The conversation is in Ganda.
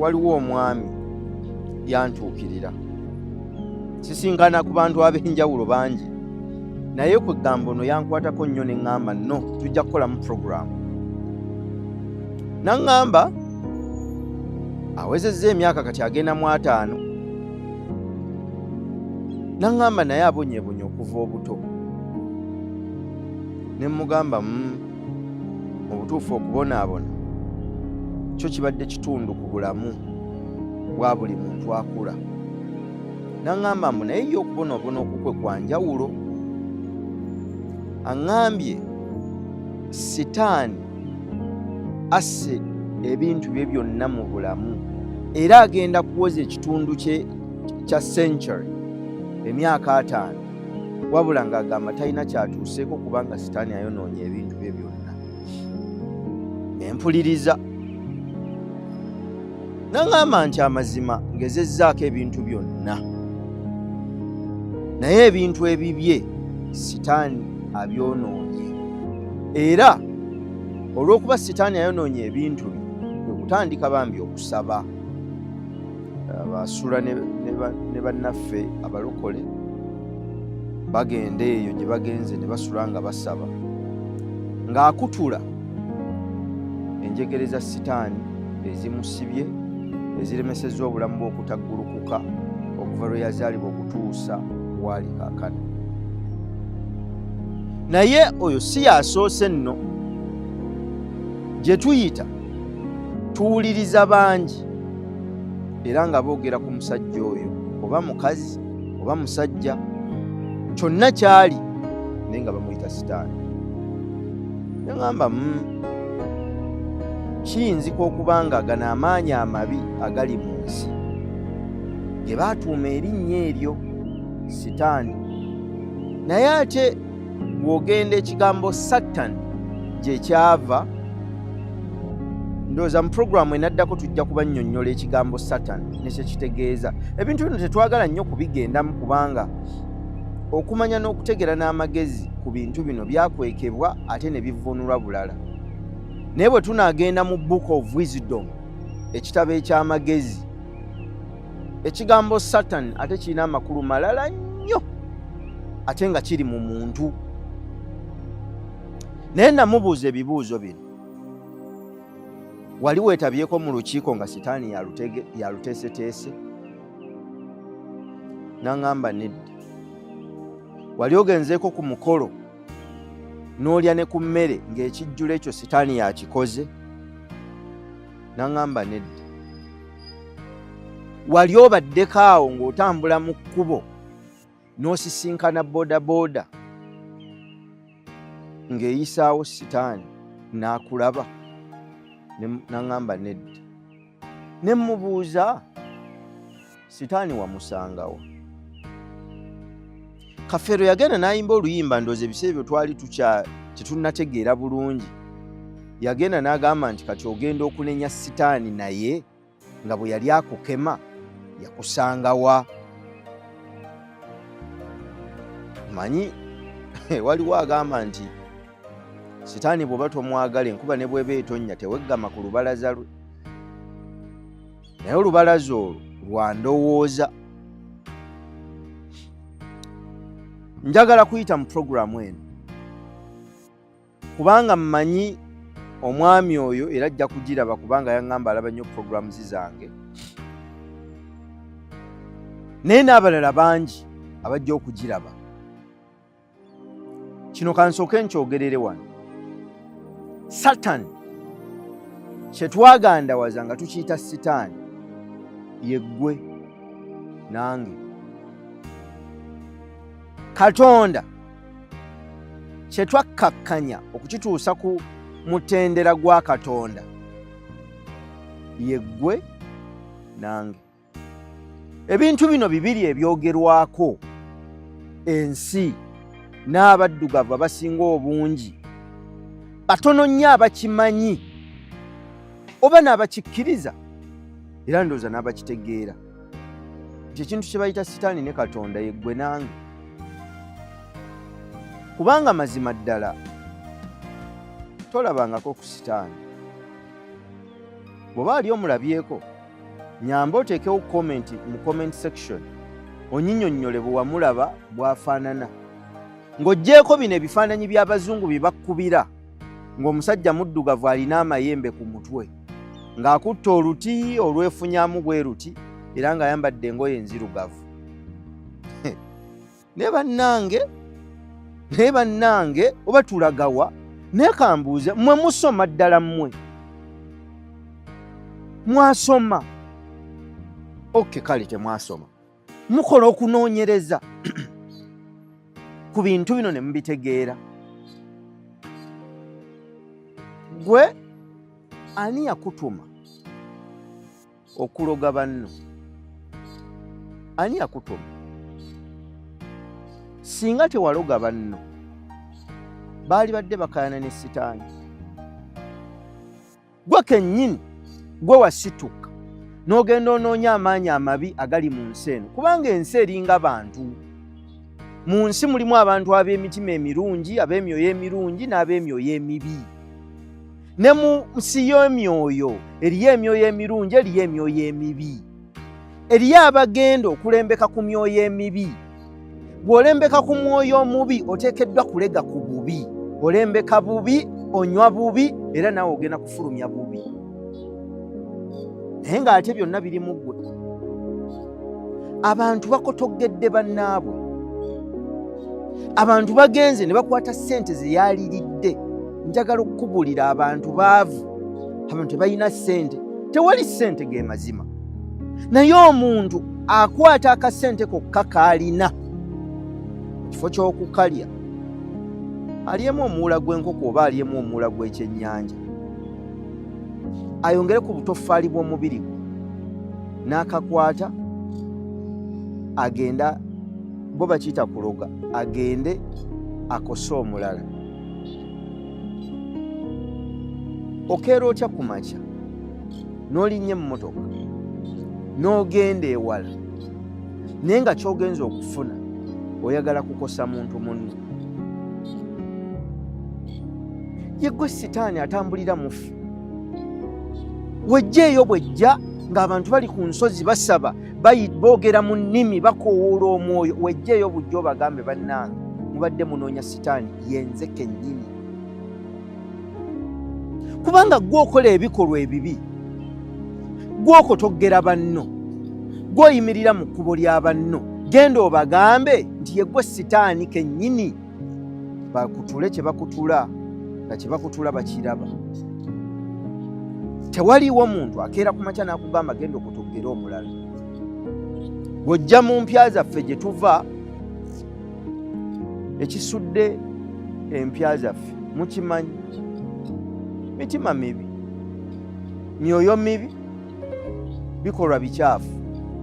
waliwo omwami yantuukirira. Sisinkana ku bantu ab'enjawulo bangi, naye ku ggambo no yankwatako nnyo ne ŋŋamba no tujja kukolamu puroguramu. Naŋŋamba awezezza emyaka kati agenda mu 5. Naŋŋamba naye abonyeebonye okuva obuto. Ne mmugamba mu butuufu okubonaabona kyo kibadde kitundu ku bulamu bwa buli muntu akula. Naŋŋamba mbu naye ye okubonaabona okukwe kwa njawulo. Aŋŋambye Sitaani asse ebintu bye byonna mu bulamu era agenda kuwoza ekitundu kya century, emyaka 5, wabula ng'agamba talina kyatuuseeko kubanga Sitaani ayonoonye ebintu bye byonna. Empuliriza. Naŋŋamba nti amazima ngezezzaako ebintu byonna, naye ebintu ebibye Sitaani abyonoonye, era olw'okuba Sitaani ayonoonye ebintu bye kwe kutandika bambi okusaba. Abasula ne bannaffe abalokole bagenda eyo gye bagenze ne basula nga basaba, ng'akutula enjegere za Sitaani ezimusibye eziremesezza obulamu bwe okutaggulukuka okuva lwe yazaalibwa okutuusa wali kaakano. Naye oyo si yasoose nno. Gye tuyita tuwuliriza bangi era nga boogera ku musajja oyo oba mukazi oba musajja, kyonna kyali naye nga bamuyita Sitaani. Yaŋŋamba kiyinzika okuba nga gano amaanyi amabi agali mu nsi ge baatuuma erinnya eryo Sitaani, naye ate bw'ogenda ekigambo Satan gye kyava, ndowooza mu puroguramu enaddako tujja kubannyonnyola ekigambo Satan ne kye kitegeeza. Ebintu bino tetwagala nnyo kubigendamu kubanga okumanya n'okutegera n'amagezi ku bintu bino byakwekebwa ate ne bivvuunulwa bulala. Naye bwe tunaagenda mu Book of Wisdom, ekitabo eky'amagezi, ekigambo Satan ate kirina amakulu malala nnyo ate nga kiri mu muntu. Naye namubuuza ebibuuzo bino. Wali weetabyeko mu lukiiko nga Sitaani yaluteeseteese? Naŋŋamba nedda. Wali ogenzeeko ku mukolo n'olya ne ku mmere ng'ekijjulo ekyo Sitaani yakikoze? Naŋŋamba nedda. Wali obaddeko awo ng'otambula mu kkubo n'osisinkana boodabooda ng'eyisaawo Sitaani n'akulaba? Naŋŋamba nedda. Ne mmubuuza, Sitaani wamusangawo? Kafeero yagenda n'ayimba oluyimba, ndowooza ebiseera ebyo twali tetunnategeera bulungi. Yagenda n'agamba nti kati ogenda okunenya Sitaani naye nga bwe yali akukema yakusangawa? Manyi waliwo agamba nti Sitaani bw'oba tomwagala enkuba ne bw'eba etonnya teweggama ku lubalaza lwe. Naye olubalaza olwo lwa ndowooza. Njagala kuyita mu puroguramu eno kubanga mmanyi omwami oyo era ajja kugiraba kubanga yaŋŋamba alaba nnyo puroguramu zange, naye n'abalala bangi abajja okugiraba. Kino kansooke nkyogerere wano. Satan kye twagandawaza nga tukiyita Sitaani ye ggwe nange. Katonda kye twakkakkanya okukituusa ku mutendera gwa Katonda ye ggwe nange. Ebintu bino bibiri ebyogerwako ensi n'abaddugavu abasinga obungi batono nnyo abakimanyi oba n'abakikkiriza era ndowooza n'abakitegeera nti ekintu kye bayita Sitaani ne Katonda ye ggwe nange. Kubanga mazima ddala tolabangako ku Sitaani. Bw'oba ali omulabyeko nyamba oteekewo comment mu comment section onyinyonnyole bwe wamulaba bw'afaanana, ng'oggyeko bino ebifaananyi by'abazungu bye bakkubira ng'omusajja muddugavu alina amayembe ku mutwe ng'akutte oluti olwefunyamu bwe ruti era ng'ayambadde engoye enzirugavu. naye bannange oba tulagawa naye kambuuze, mmwe musoma ddala, mmwe mwasoma? Okay, kale temwasoma, mukola okunoonyereza ku bintu bino ne mubitegeera. Gwe ani yakutuma okuloga banno? Ani yakutuma? Singa tewaloga banno baali badde bakaayana ne Sitaani. Gwe kennyini gwe wasituka n'ogenda onoonya amaanyi amabi agali mu nsi eno, kubanga ensi eringa bantu. Mu nsi mulimu abantu ab'emitima emirungi, ab'emyoyo emirungi n'ab'emyoyo emibi. Ne mu nsi y'emyoyo eriyo emyoyo emirungi, eriyo emyoyo emibi. Eriyo abagenda okulembeka ku myoyo emibi. Bw'olembeka ku mwoyo omubi oteekeddwa kulega ku bubi. Olembeka bubi, onywa bubi, era naawe ogenda kufulumya bubi. Naye ng'ate byonna biri mu ggwe. Abantu bakotoggedde bannaabwe. Abantu bagenze ne bakwata ssente ze yaliridde. Njagala okukubuulira abantu baavu, abantu tebalina ssente. Tewali ssente ge mazima. Naye omuntu akwata akasente kokka k'alina mu kifo ky'okukalya, alyemu omuwula gw'enkoko oba alyemu omuwula gw'ekyennyanja, ayongere ku butoffaali bw'omubiri gwe, n'akakwata agenda, bo bakiyita kuloga, agende akose omulala. Okeera otya ku makya n'olinnya emmotoka n'ogenda ewala, naye nga ky'ogenza okufuna oyagala kukosa muntu munno. Ye ggwe Sitaani atambulira mu ffe. Wejjeeyo bwejja ng'abantu bali ku nsozi basaba, boogera mu nnimi, bakoowoola omwoyo. Wejjeeyo bujja obagambe, bannange mubadde munoonya Sitaani, yenze kennyini. Kubanga gw'okola ebikolwa ebibi, gw'okotoggera banno, gw'oyimirira mu kkubo lya banno, genda obagambe nti ye ggwe Sitaani kennyini. Bakutule kye bakutula, nga kye bakutula bakiraba. Tewaliiwo muntu akeera ku makya n'akugamba genda okutoggera omulala. Bw'ojja mu mpya zaffe gye tuva, ekisudde empya zaffe mukimanyi. Mitima mibi, myoyo mibi, bikolwa bikyafu.